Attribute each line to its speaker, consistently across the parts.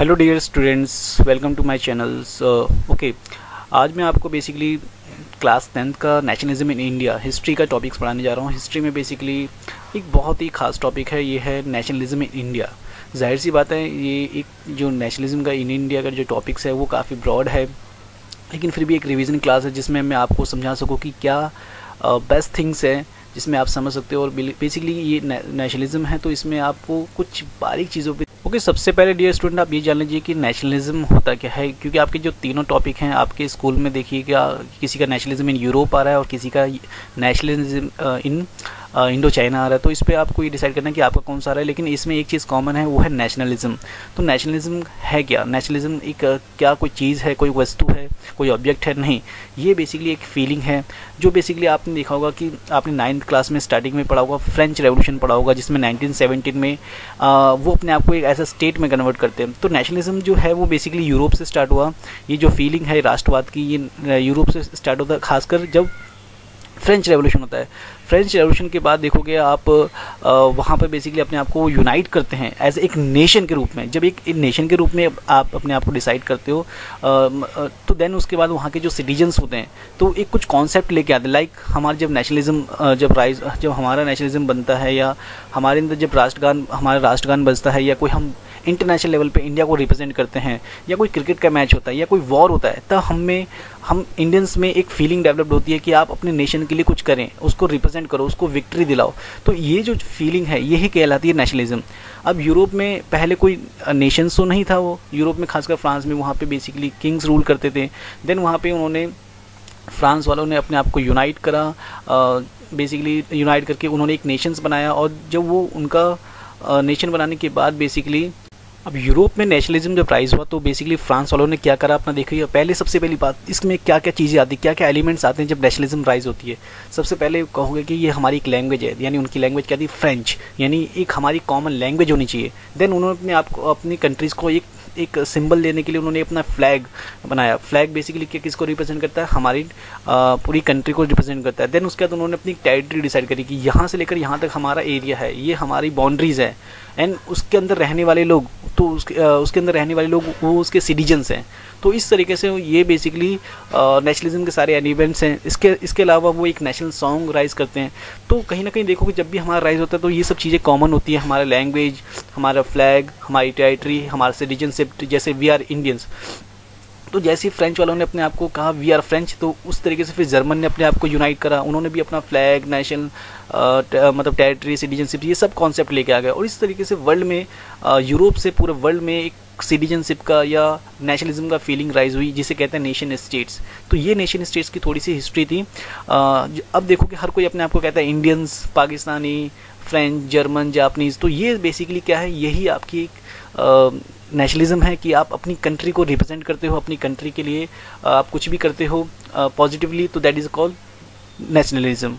Speaker 1: Hello dear students, welcome to my channels. Okay, आज मैं आपको बेसिकली क्लास 10th का नेशनलिज्म इन इंडिया हिस्ट्री का टॉपिक्स पढ़ाने जा रहा हूँ। हिस्ट्री में बेसिकली एक बहुत ही ख़ास टॉपिक है, ये है नेशनलिज्म इन इंडिया। जाहिर सी बात है, ये एक जो नेशनलिज्म का इन इंडिया का जो टॉपिक्स है वो काफ़ी ब्रॉड है, लेकिन फिर भी एक रिवीजन क्लास है जिसमें मैं आपको समझा सकूँ कि क्या बेस्ट थिंग्स है जिसमें आप समझ सकते हो। और बेसिकली ये नेशनलिज्म है तो इसमें आपको कुछ बारीक चीज़ों पे ओके सबसे पहले डियर स्टूडेंट आप ये जान लीजिए कि नेशनलिज्म होता क्या है, क्योंकि आपके जो तीनों टॉपिक हैं आपके स्कूल में देखिए क्या किसी का नेशनलिज्म इन यूरोप आ रहा है और किसी का नेशनलिज्म इन इंडो चाइना आ रहा है। तो इस पर आपको ये डिसाइड करना है कि आपका कौन सा आ रहा है, लेकिन इसमें एक चीज़ कॉमन है, वो है नेशनलिज्म। तो नेशनलिज्म है क्या? नेशनलिज्म एक क्या कोई चीज़ है, कोई वस्तु है, कोई ऑब्जेक्ट है? नहीं, ये बेसिकली एक फीलिंग है जो बेसिकली आपने देखा होगा कि आपने 9th क्लास में स्टार्टिंग में पढ़ा होगा, फ्रेंच रेवोल्यूशन पढ़ा होगा, जिसमें 1917 में वो अपने आप को एक ऐसा स्टेट में कन्वर्ट करते हैं। तो नेशनलिज्म जो है वो बेसिकली यूरोप से स्टार्ट हुआ। ये जो फीलिंग है राष्ट्रवाद की, ये यूरोप से स्टार्ट होता है, खासकर जब फ्रेंच रेवोल्यूशन होता है। फ्रेंच रेवोल्यूशन के बाद देखोगे आप वहाँ पर बेसिकली अपने आप को यूनाइट करते हैं एज एक नेशन के रूप में। जब एक नेशन के रूप में आप अपने आप को डिसाइड करते हो तो देन उसके बाद वहाँ के जो सिटीजन्स होते हैं तो एक कुछ कॉन्सेप्ट लेके आते हैं। लाइक हमारा जब नेशनलिज्म जब हमारा नेशनलिज्म बनता है, या हमारे अंदर जब हमारा राष्ट्रगान बजता है, या कोई हम इंटरनेशनल लेवल पे इंडिया को रिप्रेजेंट करते हैं, या कोई क्रिकेट का मैच होता है, या कोई वॉर होता है, तब हम इंडियंस में एक फीलिंग डेवलप्ड होती है कि आप अपने नेशन के लिए कुछ करें, उसको रिप्रेजेंट करो, उसको विक्ट्री दिलाओ। तो ये जो फीलिंग है यही कहलाती है नेशनलिज्म। अब यूरोप में पहले कोई नेशंस तो नहीं था, वो यूरोप में खासकर फ्रांस में वहाँ पे बेसिकली किंग्स रूल करते थे। देन वहाँ पे उन्होंने फ्रांस वालों ने अपने आप को यूनाइट करा, बेसिकली यूनाइट करके उन्होंने एक नेशंस बनाया। और जब वो उनका नेशन बनाने के बाद बेसिकली अब यूरोप में नेशनलिज्म जब राइज हुआ तो बेसिकली फ्रांस वालों ने क्या करा अपना देखिए। पहले सबसे पहली बात, इसमें क्या क्या चीज़ें आती, क्या क्या एलिमेंट्स आते हैं जब नेशनलिज्म राइज होती है। सबसे पहले कहोगे कि ये हमारी एक लैंग्वेज है, यानी उनकी लैंग्वेज क्या थी? फ्रेंच, यानी एक हमारी कॉमन लैंग्वेज होनी चाहिए। देन उन्होंने अपनी कंट्रीज़ को एक सिंबल देने के लिए उन्होंने अपना फ्लैग बनाया। फ्लैग बेसिकली किसको रिप्रेजेंट करता है? हमारी पूरी कंट्री को रिप्रेजेंट करता है। देन उसके बाद उन्होंने अपनी टेरिटरी डिसाइड करी कि यहाँ से लेकर यहाँ तक हमारा एरिया है, ये हमारी बाउंड्रीज़ है, एंड उसके अंदर रहने वाले लोग तो उसके अंदर रहने वाले लोग वो उसके सिटीजन्स हैं। तो इस तरीके से ये बेसिकली नेशनलिज्म के सारे एलिमेंट्स हैं। इसके अलावा वो एक नेशनल सॉन्ग राइज करते हैं। तो कहीं ना कहीं देखो कि जब भी हमारा राइज होता है तो ये सब चीज़ें कॉमन होती है, हमारा लैंग्वेज, हमारा फ्लैग, हमारी टेरिटरी, हमारा सिटीजनशिप, जैसे वी आर इंडियंस। तो जैसे ही फ्रेंच वालों ने अपने आप को कहा वी आर फ्रेंच, तो उस तरीके से फिर जर्मन ने अपने आप को यूनाइट करा, उन्होंने भी अपना फ्लैग, नेशनल मतलब टेरिटरी, सिटीजनशिप, ये सब कॉन्सेप्ट लेके आ गए। और इस तरीके से वर्ल्ड में यूरोप से पूरे वर्ल्ड में एक सिटीजनशिप का या नेशनलिज्म का फीलिंग राइज हुई, जिसे कहते हैं नेशन स्टेट्स। तो ये नेशन स्टेट्स की थोड़ी सी हिस्ट्री थी। अब देखो कि हर कोई अपने आप को कहता है Indians, Pakistani, French, German, Japanese. तो ये बेसिकली क्या है? यही आपकी एक नेशनलिज्म है कि आप अपनी कंट्री को रिप्रेजेंट करते हो, अपनी कंट्री के लिए आप कुछ भी करते हो पॉजिटिवली, तो दैट इज़ कॉल्ड नेशनलिज्म।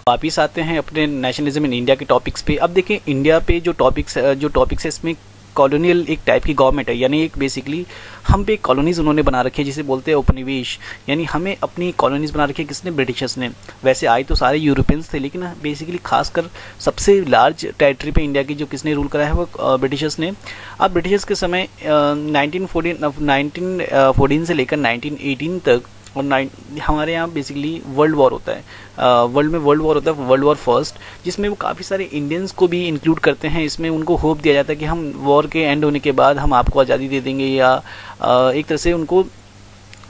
Speaker 1: वापिस आते हैं अपने नेशनलिज्म इन इंडिया के टॉपिक्स पे। अब देखें इंडिया पे जो टॉपिक्स है इसमें कॉलोनियल एक टाइप की गवर्नमेंट है, यानी एक बेसिकली हम पे कॉलोनीज़ उन्होंने बना रखी है जिसे बोलते हैं उपनिवेश। यानी हमें अपनी कॉलोनीज़ बना रखी है किसने? ब्रिटिशर्स ने। वैसे आए तो सारे यूरोपियंस थे, लेकिन बेसिकली खासकर सबसे लार्ज टेरिटरी पे इंडिया की जो किसने रूल करा है वो ब्रिटिशर्स ने। अब ब्रिटिशर्स के समय 1914 से लेकर 1918 तक और हमारे यहाँ बेसिकली वर्ल्ड वॉर होता है, वर्ल्ड में वर्ल्ड वॉर होता है, वर्ल्ड वॉर फर्स्ट, जिसमें वो काफ़ी सारे इंडियंस को भी इंक्लूड करते हैं। इसमें उनको होप दिया जाता है कि हम वॉर के एंड होने के बाद हम आपको आज़ादी दे देंगे, या एक तरह से उनको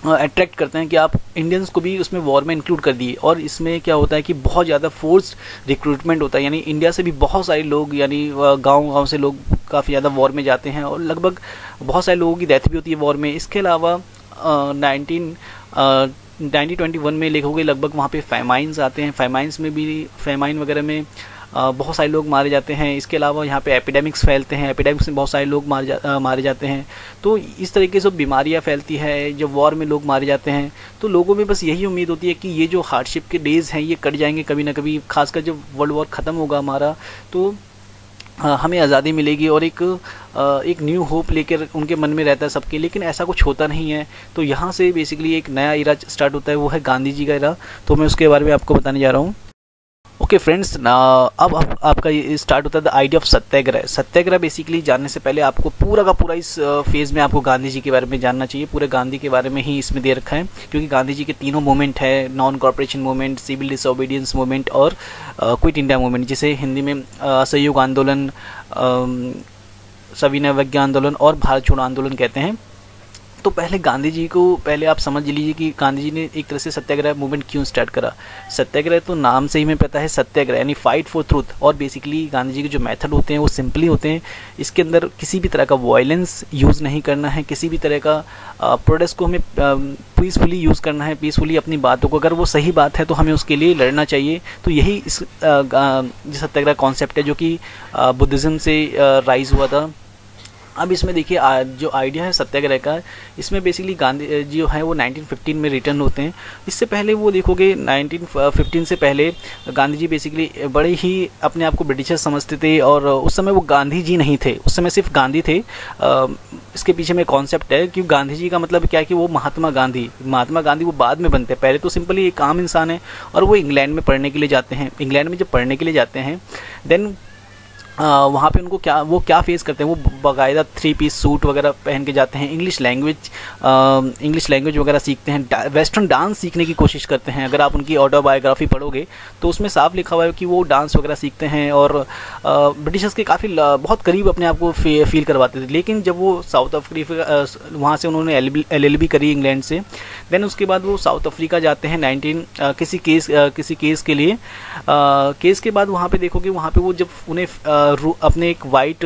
Speaker 1: अट्रैक्ट करते हैं कि आप इंडियंस को भी उसमें वॉर में इंक्लूड कर दिए। और इसमें क्या होता है कि बहुत ज़्यादा फोर्स रिक्रूटमेंट होता है, यानी इंडिया से भी बहुत सारे लोग, यानी गाँव से लोग काफ़ी ज़्यादा वॉर में जाते हैं, और लगभग बहुत सारे लोगों की डेथ भी होती है वॉर में। इसके अलावा 1921 में लिखोगे लगभग वहाँ पे फैमाइंस आते हैं। फैमाइन वगैरह में बहुत सारे लोग मारे जाते हैं। इसके अलावा यहाँ पे एपिडेमिक्स फैलते हैं, एपिडेमिक्स में बहुत सारे लोग मारे जाते हैं। तो इस तरीके से बीमारियाँ फैलती है, जब वॉर में लोग मारे जाते हैं तो लोगों में बस यही उम्मीद होती है कि ये जो हार्डशिप के डेज़ हैं ये कट जाएंगे कभी ना कभी, खासकर जब वर्ल्ड वॉर ख़त्म होगा हमारा तो हमें आज़ादी मिलेगी, और एक न्यू होप लेकर उनके मन में रहता है सबके। लेकिन ऐसा कुछ होता नहीं है। तो यहाँ से बेसिकली एक नया इरा स्टार्ट होता है, वो है गांधी जी का इरा। तो मैं उसके बारे में आपको बताने जा रहा हूँ। ओके फ्रेंड्स, अब आपका ये स्टार्ट होता है the idea of Satyagraha. Satyagraha basically जानने से पहले आपको पूरा का पूरा इस फेज़ में आपको गांधी जी के बारे में जानना चाहिए। पूरे गांधी के बारे में ही इसमें दे रखा है, क्योंकि गांधी जी के तीनों मूवमेंट है, non corporation movement, civil disobedience movement और क्विट इंडिया मूवमेंट, जिसे हिंदी में असहयोग आंदोलन, सविनय अवज्ञा आंदोलन और भारत छोड़ो आंदोलन कहते हैं। तो पहले गांधी जी को पहले आप समझ लीजिए कि गांधी जी ने एक तरह से सत्याग्रह मूवमेंट क्यों स्टार्ट करा। सत्याग्रह तो नाम से ही हमें पता है, सत्याग्रह यानी फाइट फॉर ट्रूथ। और बेसिकली गांधी जी के जो मेथड होते हैं वो सिंपली होते हैं, इसके अंदर किसी भी तरह का वायलेंस यूज़ नहीं करना है, किसी भी तरह का प्रोटेस्ट को हमें पीसफुली यूज़ करना है, पीसफुली अपनी बातों को, अगर वो सही बात है तो हमें उसके लिए लड़ना चाहिए। तो यही इस सत्याग्रह कॉन्सेप्ट है जो कि बुद्धिज़्म से राइज हुआ था। अब इसमें देखिए जो आइडिया है सत्याग्रह का, इसमें बेसिकली गांधी जो है वो 1915 में रिटर्न होते हैं। इससे पहले वो देखोगे 1915 से पहले गांधी जी बेसिकली बड़े ही अपने आप को ब्रिटिशर समझते थे, और उस समय वो गांधी जी नहीं थे, उस समय सिर्फ गांधी थे। इसके पीछे में कॉन्सेप्ट है कि गांधी जी का मतलब क्या है कि वो महात्मा गांधी वो बाद में बनते हैं। पहले तो सिंपली एक आम इंसान है और वो इंग्लैंड में पढ़ने के लिए जाते हैं। इंग्लैंड में जब पढ़ने के लिए जाते हैं देन वहाँ पे उनको क्या फेस करते हैं, वो बाकायदा 3 पीस सूट वगैरह पहन के जाते हैं, इंग्लिश लैंग्वेज वगैरह सीखते हैं, वेस्टर्न डांस सीखने की कोशिश करते हैं। अगर आप उनकी ऑटोबायोग्राफी पढ़ोगे तो उसमें साफ लिखा हुआ है कि वो डांस वगैरह सीखते हैं और ब्रिटिशर्स के काफ़ी बहुत करीब अपने आप को फील करवाते थे। लेकिन जब वो साउथ अफ्रीका वहाँ से उन्होंने LLB करी इंग्लैंड से, देन उसके बाद वो साउथ अफ्रीका जाते हैं किसी केस के लिए। केस के बाद वहाँ पे देखोगे, वहाँ पे वो जब उन्हें अपने एक वाइट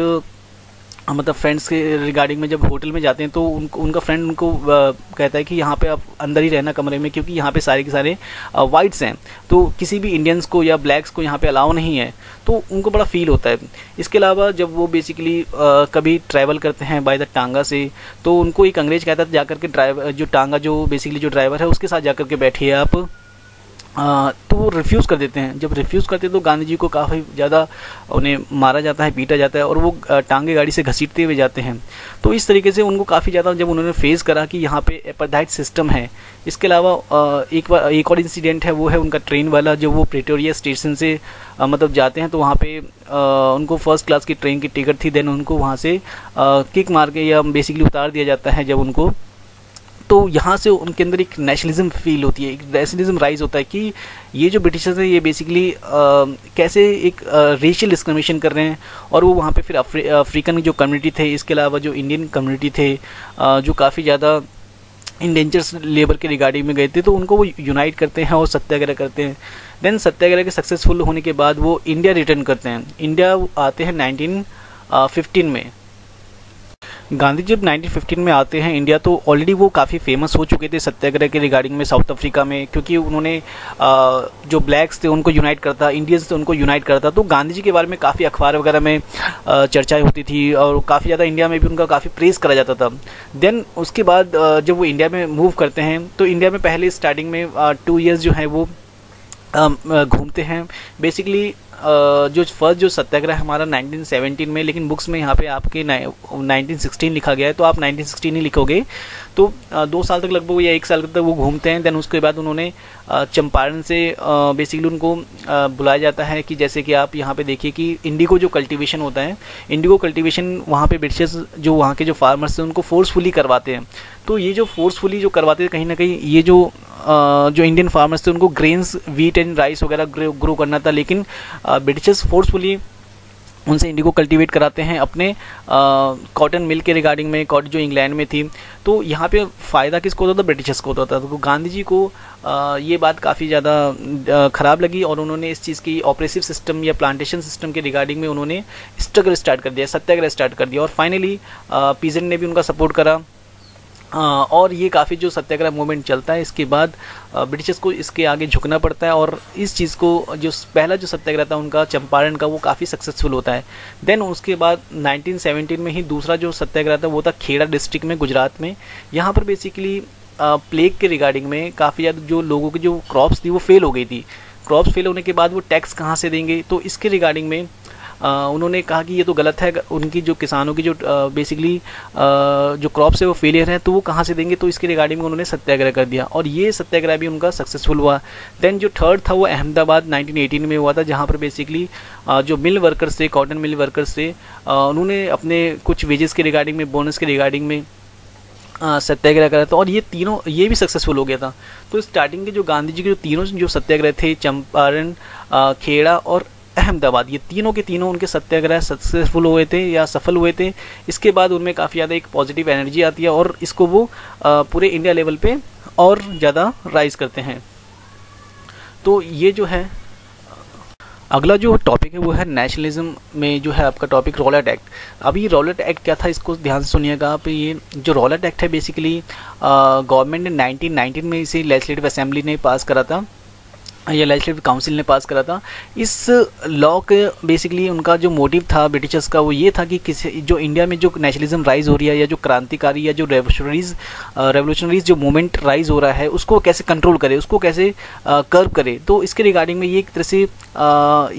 Speaker 1: मतलब फ्रेंड्स के रिगार्डिंग में जब होटल में जाते हैं तो उनका फ्रेंड उनको कहता है कि यहाँ पे आप अंदर ही रहना कमरे में, क्योंकि यहाँ पे सारे के सारे वाइट्स हैं, तो किसी भी इंडियंस को या ब्लैक्स को यहाँ पे अलाउ नहीं है। तो उनको बड़ा फील होता है। इसके अलावा जब वो बेसिकली कभी ट्रैवल करते हैं बाय द टांगा से, तो उनको एक अंग्रेज कहता है जाकर के ड्राइवर जो ड्राइवर है उसके साथ जाकर के बैठिए आप। तो वो रिफ्यूज़ कर देते हैं। जब रिफ्यूज़ करते हैं तो गांधी जी को काफ़ी ज़्यादा उन्हें मारा जाता है, पीटा जाता है, और वो टांगे गाड़ी से घसीटते हुए जाते हैं। तो इस तरीके से उनको काफ़ी ज़्यादा जब उन्होंने फेस करा कि यहाँ पे एपार्थाइड सिस्टम है। इसके अलावा एक और इंसिडेंट है, वो है उनका ट्रेन वाला। जब वो प्रिटोरिया स्टेशन से मतलब जाते हैं तो वहाँ पे उनको फर्स्ट क्लास की ट्रेन की टिकट थी, देन उनको वहाँ से किक मार के या बेसिकली उतार दिया जाता है जब उनको। तो यहाँ से उनके अंदर एक नेशनलिज्म फील होती है, एक नेशनलिज्म राइज होता है कि ये जो ब्रिटिशर्स हैं ये बेसिकली कैसे एक रेशियल डिस्क्रिमिनेशन कर रहे हैं। और वो वहाँ पे फिर अफ्रीकन जो कम्युनिटी थे, इसके अलावा जो इंडियन कम्युनिटी थे जो काफ़ी ज़्यादा इंडेंजर्स लेबर के रिगार्डिंग में गए थे, तो उनको वो यूनाइट करते हैं और सत्याग्रह करते हैं। देन सत्याग्रह के सक्सेसफुल होने के बाद वो इंडिया रिटर्न करते हैं। इंडिया आते हैं 1915 में। गांधी जब 1915 में आते हैं इंडिया, तो ऑलरेडी वो काफ़ी फेमस हो चुके थे सत्याग्रह के रिगार्डिंग में साउथ अफ्रीका में, क्योंकि उन्होंने जो ब्लैक्स थे उनको यूनाइट करता, इंडियंस थे उनको यूनाइट करता। तो गांधी जी के बारे में काफ़ी अखबार वगैरह में चर्चाएं होती थी और काफ़ी ज़्यादा इंडिया में भी उनका काफ़ी प्रेज़ करा जाता था। देन उसके बाद जब वो इंडिया में मूव करते हैं तो इंडिया में पहले स्टार्टिंग में 2 ईयर्स जो है वो घूमते हैं। बेसिकली जो फर्स्ट जो सत्याग्रह हमारा 1917 में, लेकिन बुक्स में यहाँ पे आपके 1916 लिखा गया है, तो आप 1916 ही लिखोगे। तो 2 साल तक लगभग या 1 साल तक वो घूमते हैं। देन उसके बाद उन्होंने चंपारण से बेसिकली उनको बुलाया जाता है कि जैसे कि आप यहाँ पे देखिए कि इंडिगो जो कल्टीवेशन होता है, इंडिगो कल्टीवेशन वहाँ पे ब्रिटिशर्स जो वहाँ के जो फार्मर्स थे उनको फोर्सफुली करवाते हैं। तो ये जो फोर्सफुली जो करवाते थे, कहीं ना कहीं ये जो इंडियन फार्मर्स थे उनको ग्रेन्स, व्हीट एंड राइस वगैरह ग्रो करना था, लेकिन ब्रिटिशर्स फोर्सफुली उनसे इंडिगो कल्टीवेट कराते हैं अपने कॉटन मिल के रिगार्डिंग में, कॉटन जो इंग्लैंड में थी। तो यहाँ पे फ़ायदा किसको होता था? ब्रिटिशर्स को होता था। तो गांधी जी को ये बात काफ़ी ज़्यादा ख़राब लगी और उन्होंने इस चीज़ की ऑपरेसिव सिस्टम या प्लांटेशन सिस्टम के रिगार्डिंग में उन्होंने स्ट्रगल स्टार्ट कर दिया, सत्याग्रह स्टार्ट कर दिया। और फाइनली पीजेंट ने भी उनका सपोर्ट करा और ये काफ़ी जो सत्याग्रह मूवमेंट चलता है। इसके बाद ब्रिटिशर्स को इसके आगे झुकना पड़ता है और इस चीज़ को जो पहला जो सत्याग्रह था उनका चंपारण का, वो काफ़ी सक्सेसफुल होता है। देन उसके बाद 1917 में ही दूसरा जो सत्याग्रह था वो था खेड़ा डिस्ट्रिक्ट में, गुजरात में। यहाँ पर बेसिकली प्लेग के रिगार्डिंग में काफ़ी ज़्यादा जो लोगों की जो क्रॉप्स थी वो फेल हो गई थी। क्रॉप्स फेल होने के बाद वो टैक्स कहाँ से देंगे, तो इसके रिगार्डिंग में उन्होंने कहा कि ये तो गलत है, उनकी जो किसानों की जो बेसिकली जो क्रॉप्स है वो फेलियर है, तो वो कहाँ से देंगे, तो इसके रिगार्डिंग में उन्होंने सत्याग्रह कर दिया और ये सत्याग्रह भी उनका सक्सेसफुल हुआ। देन जो थर्ड था वो अहमदाबाद 1918 में हुआ था, जहाँ पर बेसिकली जो मिल वर्कर्स थे, कॉटन मिल वर्कर्स थे, उन्होंने अपने कुछ वेजेस के रिगार्डिंग में, बोनस के रिगार्डिंग में सत्याग्रह करा था और ये तीनों ये भी सक्सेसफुल हो गया था। तो स्टार्टिंग के जो गांधी जी के जो तीनों जो सत्याग्रह थे, चंपारण, खेड़ा और अहमदाबाद, ये तीनों के तीनों उनके सत्याग्रह सक्सेसफुल हुए थे या सफल हुए थे। इसके बाद उनमें काफ़ी ज़्यादा एक पॉजिटिव एनर्जी आती है और इसको वो पूरे इंडिया लेवल पे और ज़्यादा राइज करते हैं। तो ये जो है अगला जो टॉपिक है वो है नेशनलिज्म में जो है आपका टॉपिक रॉलेट एक्ट। अभी रॉलेट एक्ट क्या था, इसको ध्यान से सुनिएगा आप। ये जो रॉलेट एक्ट है बेसिकली गवर्नमेंट ने 1919 में इसे लेजिस्लेटिव असेंबली ने पास करा था या लेजिस्लेटिव काउंसिल ने पास करा था। इस लॉ के बेसिकली उनका जो मोटिव था ब्रिटिशर्स का वो ये था कि किसी जो इंडिया में जो नेशनलिज्म राइज हो रही है या जो क्रांतिकारी या जो रेवोल्यूशनरीज जो मूवमेंट राइज हो रहा है उसको कैसे कंट्रोल करे, उसको कैसे कर्व करे। तो इसके रिगार्डिंग में ये एक तरह से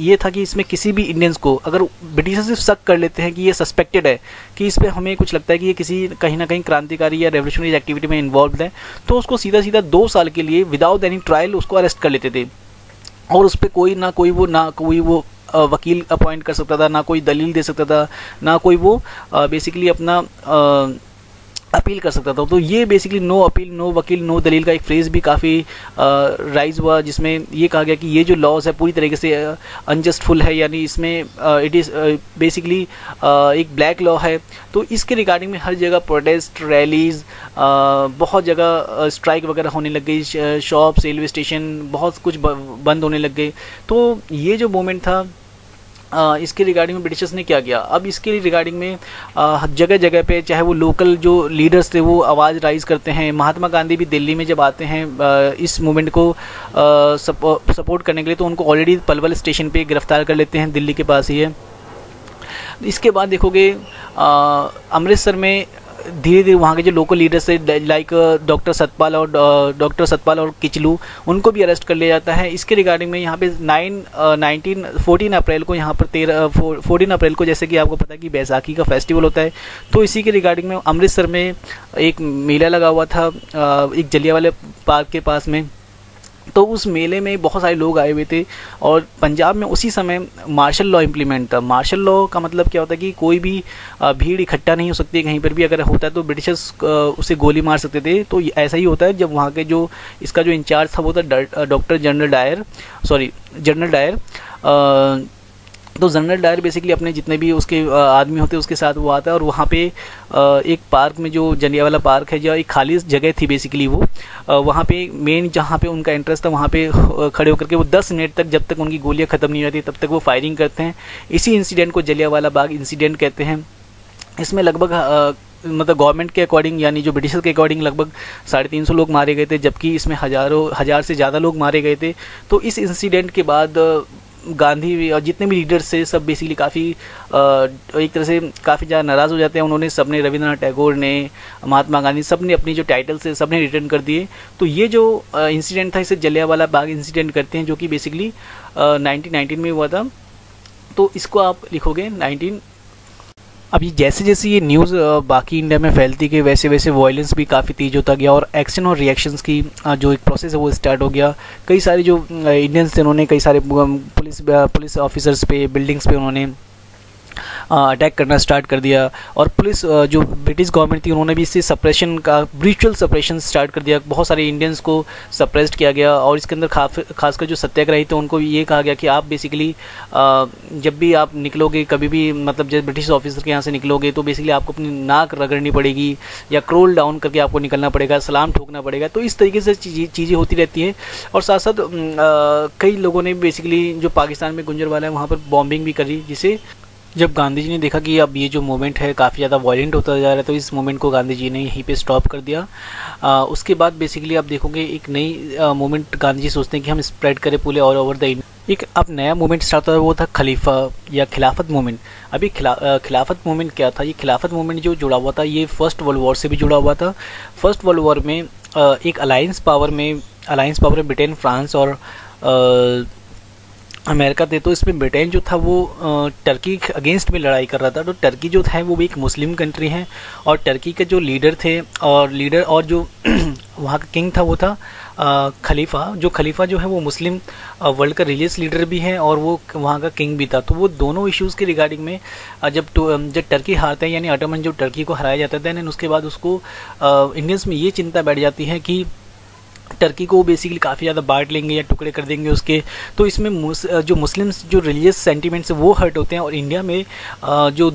Speaker 1: ये था कि इसमें किसी भी इंडियंस को अगर ब्रिटिशर्स सिर्फ शक कर लेते हैं कि ये सस्पेक्टेड है कि इस पर हमें कुछ लगता है कि ये किसी कहीं ना कहीं क्रांतिकारी या रेवोल्यूशनरी एक्टिविटी में इन्वॉल्व है, तो उसको सीधा सीधा 2 साल के लिए विदाउट एनी ट्रायल उसको अरेस्ट कर लेते थे और उस पर कोई वो वकील अपॉइंट कर सकता था, ना कोई दलील दे सकता था, ना कोई वो बेसिकली अपना अपील कर सकता था। तो ये बेसिकली नो अपील नो वकील नो दलील का एक फ्रेज भी काफ़ी राइज हुआ, जिसमें ये कहा गया कि ये जो लॉज है पूरी तरीके से अनजस्टफुल है, यानी इसमें इट इज़ बेसिकली एक ब्लैक लॉ है। तो इसके रिगार्डिंग में हर जगह प्रोटेस्ट रैलीज, बहुत जगह स्ट्राइक वगैरह होने लग गई, शॉप्स रेलवे स्टेशन बहुत कुछ बंद होने लग गए। तो ये जो मूवमेंट था इसके रिगार्डिंग में ब्रिटिशर्स ने क्या किया, अब इसके रिगार्डिंग में जगह जगह पे चाहे वो लोकल जो लीडर्स थे वो आवाज़ राइज करते हैं। महात्मा गांधी भी दिल्ली में जब आते हैं इस मूवमेंट को सपोर्ट करने के लिए, तो उनको ऑलरेडी पलवल स्टेशन पे गिरफ्तार कर लेते हैं, दिल्ली के पास ही है। इसके बाद देखोगे अमृतसर में धीरे धीरे वहाँ के जो लोकल लीडर्स थे लाइक डॉक्टर सतपाल और किचलू, उनको भी अरेस्ट कर लिया जाता है। इसके रिगार्डिंग में यहाँ पे 14 अप्रैल को यहाँ पर 14 अप्रैल को जैसे कि आपको पता है कि बैसाखी का फेस्टिवल होता है, तो इसी के रिगार्डिंग में अमृतसर में एक मेला लगा हुआ था एक जलियांवाला पार्क के पास में। तो उस मेले में बहुत सारे लोग आए हुए थे और पंजाब में उसी समय मार्शल लॉ इम्प्लीमेंट था। मार्शल लॉ का मतलब क्या होता है कि कोई भी भीड़ इकट्ठा नहीं हो सकती, कहीं पर भी अगर होता है तो ब्रिटिशर्स उसे गोली मार सकते थे। तो ऐसा ही होता है जब वहाँ के जो इसका जो इंचार्ज था वो था डॉक्टर जनरल डायर। तो जनरल डायर बेसिकली अपने जितने भी उसके आदमी होते हैं उसके साथ वो आता है और वहाँ पे एक पार्क में जो जलियांवाला पार्क है, जो एक खाली जगह थी बेसिकली वो वहाँ पे मेन जहाँ पे उनका इंटरेस्ट था वहाँ पे खड़े होकर के वो 10 मिनट तक जब तक उनकी गोलियाँ ख़त्म नहीं होती तब तक वो फायरिंग करते हैं। इसी इंसिडेंट को जलियांवाला बाग इंसिडेंट कहते हैं। इसमें लगभग मतलब गवर्नमेंट के अकॉर्डिंग यानी जो ब्रिटिशर्स के अकॉर्डिंग लगभग 350 लोग मारे गए थे, जबकि इसमें हजार से ज़्यादा लोग मारे गए थे। तो इस इंसिडेंट के बाद गांधी और जितने भी लीडर्स थे सब बेसिकली काफ़ी एक तरह से काफ़ी ज़्यादा नाराज़ हो जाते हैं। उन्होंने सबने रविंद्रनाथ टैगोर ने, महात्मा गांधी, सब ने अपनी जो टाइटल्स है सब ने रिटर्न कर दिए। तो ये जो इंसिडेंट था इसे जलियांवाला बाग इंसिडेंट करते हैं, जो कि बेसिकली 1919 में हुआ था। तो इसको आप लिखोगे 19। अभी जैसे जैसे ये न्यूज़ बाकी इंडिया में फैलती गई वैसे वैसे वायलेंस भी काफ़ी तेज होता गया और एक्शन और रिएक्शंस की जो एक प्रोसेस है वो स्टार्ट हो गया। कई सारे जो इंडियंस थे उन्होंने कई सारे पुलिस ऑफिसर्स पे, बिल्डिंग्स पे उन्होंने अटैक करना स्टार्ट कर दिया और पुलिस जो ब्रिटिश गवर्नमेंट थी उन्होंने भी इससे सप्रेशन का ब्रिचुअल सप्रेशन स्टार्ट कर दिया। बहुत सारे इंडियंस को सप्रेस्ड किया गया और इसके अंदर खासकर जो सत्याग्रही थे उनको ये कहा गया कि आप बेसिकली जब भी आप निकलोगे कभी भी, मतलब जब ब्रिटिश ऑफिसर के यहाँ से निकलोगे तो बेसिकली आपको अपनी नाक रगड़नी पड़ेगी या क्रोल डाउन करके आपको निकलना पड़ेगा, सलाम ठोकना पड़ेगा। तो इस तरीके से चीज़ें होती रहती हैं। और साथ साथ कई लोगों ने बेसिकली जो पाकिस्तान में गुंजरवाला है वहाँ पर बॉम्बिंग भी करी, जिसे जब गांधी जी ने देखा कि अब ये जो मूवमेंट है काफ़ी ज़्यादा वायलेंट होता जा रहा है तो इस मूवमेंट को गांधी जी ने यहीं पे स्टॉप कर दिया। उसके बाद बेसिकली आप देखोगे एक नई मूवमेंट गांधी जी सोचते हैं कि हम स्प्रेड करें पूरे ऑल ओवर द इंडिया। एक अब नया मूवमेंट स्टार्ट हुआ वो था खलीफा या खिलाफत मूवमेंट। अभी खिलाफत मूवमेंट क्या था, ये खिलाफत मूवमेंट जो जुड़ा हुआ था ये फर्स्ट वर्ल्ड वॉर से भी जुड़ा हुआ था। फर्स्ट वर्ल्ड वॉर में एक अलायंस पावर में ब्रिटेन, फ्रांस और अमेरिका थे, तो इसमें ब्रिटेन जो था वो टर्की के अगेंस्ट में लड़ाई कर रहा था। तो टर्की जो था वो भी एक मुस्लिम कंट्री है, और टर्की के जो लीडर थे और जो वहाँ का किंग था वो था खलीफा। जो खलीफा जो है वो मुस्लिम वर्ल्ड का रिलीजियस लीडर भी है, और वो वहाँ का किंग भी था। तो वो दोनों इश्यूज़ के रिगार्डिंग में जब टर्की हारता है, यानी ऑटोमन जो टर्की को हराया जाता है, देन उसके बाद उसको इंडियंस में ये चिंता बैठ जाती है कि टर्की को बेसिकली काफ़ी ज़्यादा बांट लेंगे या टुकड़े कर देंगे उसके। तो इसमें जो मुस्लिम्स जो रिलीजियस सेंटिमेंट्स वो हर्ट होते हैं, और इंडिया में जो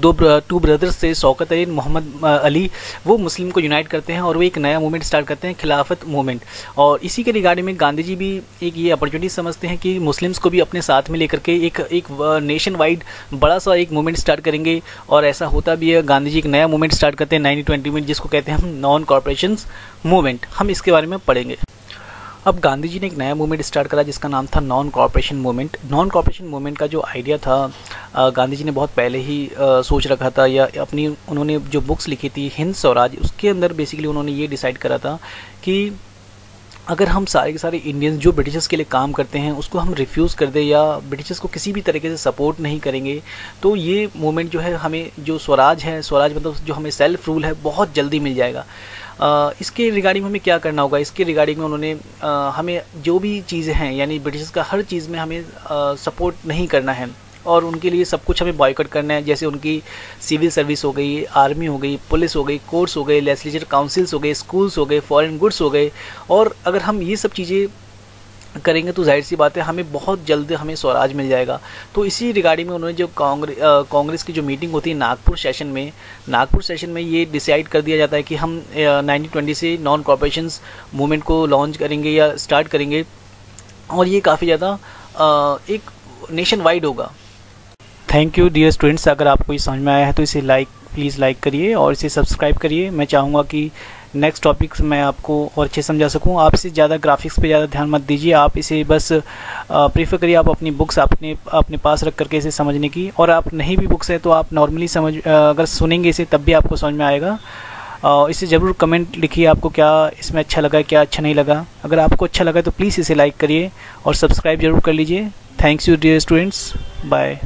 Speaker 1: टू ब्रदर्स थे, शौकत अली, मोहम्मद अली, वो मुस्लिम को यूनाइट करते हैं और वो एक नया मूवमेंट स्टार्ट करते हैं, खिलाफत मूवमेंट। और इसी के रिगार्डिंग में गांधी जी भी एक ये अपॉर्चुनिटी समझते हैं कि मुस्लिम्स को भी अपने साथ में लेकर के एक नेशन वाइड बड़ा सा एक मूवमेंट स्टार्ट करेंगे। और ऐसा होता भी है, गांधी जी एक नया मूवमेंट स्टार्ट करते हैं 1920 में, जिसको कहते हैं हम नॉन कॉर्पोरेशन मूवमेंट। हम इसके बारे में पढ़ेंगे। अब गांधी जी ने एक नया मूवमेंट स्टार्ट करा जिसका नाम था non corporation movement. Non corporation movement का जो आइडिया था गांधी जी ने बहुत पहले ही सोच रखा था, या उन्होंने जो बुक्स लिखी थी हिंद स्वराज, उसके अंदर बेसिकली उन्होंने ये डिसाइड करा था कि अगर हम सारे के सारे इंडियंस जो ब्रिटिशर्स के लिए काम करते हैं उसको हम रिफ्यूज़ कर दें, या ब्रिटिशर्स को किसी भी तरीके से सपोर्ट नहीं करेंगे, तो ये मूवमेंट जो है, हमें जो स्वराज है, स्वराज मतलब जो हमें सेल्फ रूल है, बहुत जल्दी मिल जाएगा। इसके रिगार्डिंग में हमें क्या करना होगा, इसके रिगार्डिंग में उन्होंने हमें जो भी चीज़ें हैं, यानी ब्रिटिशर्स का हर चीज़ में हमें सपोर्ट नहीं करना है, और उनके लिए सब कुछ हमें बॉयकॉट करना है। जैसे उनकी सिविल सर्विस हो गई, आर्मी हो गई, पुलिस हो गई, कोर्ट्स हो गए, लेजिस्लेचर काउंसिल्स हो गए, स्कूल्स हो गए, फॉरेन गुड्स हो गए। और अगर हम ये सब चीज़ें करेंगे तो जाहिर सी बात है हमें बहुत जल्द हमें स्वराज मिल जाएगा। तो इसी रिगार्डिंग में उन्होंने जो कांग्रेस की जो मीटिंग होती है नागपुर सेशन में ये डिसाइड कर दिया जाता है कि हम 1920 से नॉन कॉर्पोरेशन मूवमेंट को लॉन्च करेंगे या स्टार्ट करेंगे, और ये काफ़ी ज़्यादा एक नेशन वाइड होगा। Thank you dear students. अगर आपको ये समझ में आया है तो इसे प्लीज़ लाइक करिए और इसे सब्सक्राइब करिए। मैं चाहूँगा कि नेक्स्ट टॉपिक्स मैं आपको और अच्छे समझा सकूँ। आप इसे ज़्यादा ग्राफिक्स पे ज़्यादा ध्यान मत दीजिए, आप इसे बस प्रीफर करिए आप अपनी बुक्स अपने पास रख करके इसे समझने की। और आप नहीं भी बुक्स है तो आप नॉर्मली अगर सुनेंगे इसे तब भी आपको समझ में आएगा। इसे ज़रूर कमेंट लिखिए आपको क्या इसमें अच्छा लगा, क्या अच्छा नहीं लगा। अगर आपको अच्छा लगा तो प्लीज़ इसे लाइक करिए और सब्सक्राइब ज़रूर कर लीजिए। Thanks you dear students, bye.